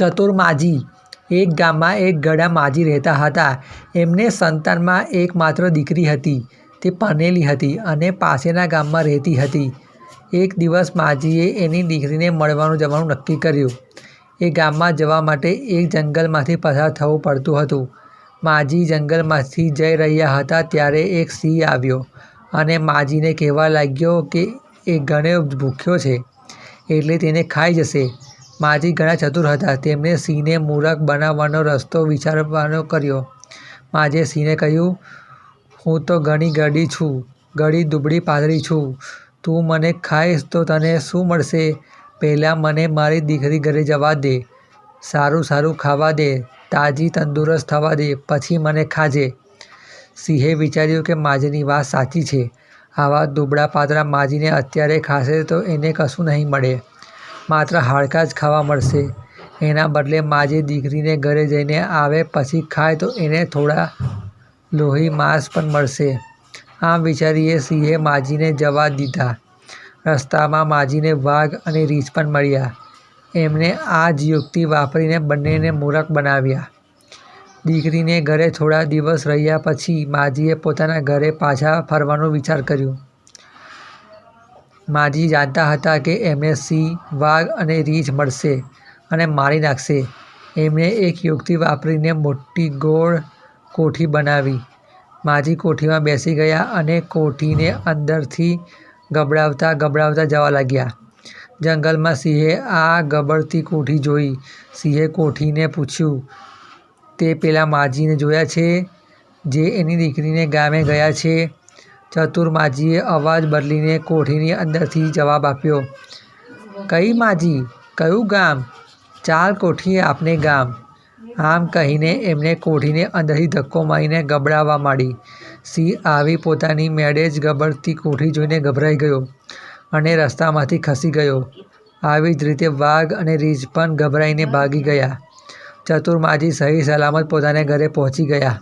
ચતુર માજી. એક ગામમાં એક ગડા માજી રહેતા હતા. એમને સંતાનમાં એકમાત્ર દીકરી હતી. તે પરણેલી હતી અને પાસેના ગામમાં રહેતી હતી. એક દિવસ માજીએ એની દીકરીને મળવાનું જવાનું નક્કી કર્યું. એ ગામમાં જવા માટે એક જંગલમાંથી પસાર થવું પડતું હતું. માજી જંગલમાંથી જઈ રહ્યા હતા ત્યારે એક સિંહ આવ્યો અને માજીને કહેવા લાગ્યો કે એ ઘણો ભૂખ્યો છે એટલે તેને ખાઈ જશે. માજી ઘણા ચતુર હતા. તેમણે સિંહને મૂરખ બનાવવાનો રસ્તો વિચારવાનો કર્યો. માજીએ સિંહને કહ્યું, હું તો ઘણી ગડી છું, ઘણી દુબળી પાતળી છું. તું મને ખાઈશ તો તને શું મળશે? પહેલાં મને મારી દીકરી ઘરે જવા દે, સારું સારું ખાવા દે, તાજી તંદુરસ્ત થવા દે, પછી મને ખાજે. સિંહે વિચાર્યું કે માજીની વાત સાચી છે. આવા દુબળા પાતળા માજીને અત્યારે ખાશે તો એને કશું નહીં મળે, માત્ર હાડકાં જ ખાવા મળશે. એના બદલે માજી દીકરીને ઘરે જઈને આવે પછી ખાય તો એને થોડા લોહી માંસ પણ મળશે. આમ વિચારીને સિંહે માજીને જવા દીધા. રસ્તામાં માજીને વાઘ અને રીંછ પણ મળ્યા. એમણે આ જ યુક્તિ વાપરીને બંનેને મૂરખ બનાવ્યા. દીકરીને ઘરે થોડા દિવસ રહ્યા પછી માજીએ પોતાના ઘરે પાછા ફરવાનો વિચાર કર્યો. માજી જાણતા હતા કે એમને સિંહ, વાઘ અને રીંછ મળશે અને મારી નાખશે. એમણે એક યુક્તિ વાપરીને મોટી ગોળ કોઠી બનાવી. માજી કોઠીમાં બેસી ગયા અને કોઠીને અંદરથી ગબડાવતા ગબડાવતા જવા લાગ્યા. જંગલમાં સિંહે આ ગબડતી કોઠી જોઈ. સિંહે કોઠીને પૂછ્યું, તે પેલા માજીને જોયા છે જે એની દીકરીને ગામે ગયા છે? ચતુર માજીએ અવાજ બદલીને કોઠીની અંદરથી જવાબ આપ્યો, કઈ માજી, કયું ગામ? ચાલ કોઠીએ આપને ગામ. આમ કહીને એમણે કોઠીને અંદરથી ધક્કો મારીને ગબડાવવા માંડી. સિંહ આવી પોતાની મેળે જ ગબડતી કોઠી જોઈને ગભરાઈ ગયો અને રસ્તામાંથી ખસી ગયો. આવી જ રીતે વાઘ અને રીંછ પણ ગભરાઈને ભાગી ગયા. ચતુર માજી સહી સલામત પોતાને ઘરે પહોંચી ગયા.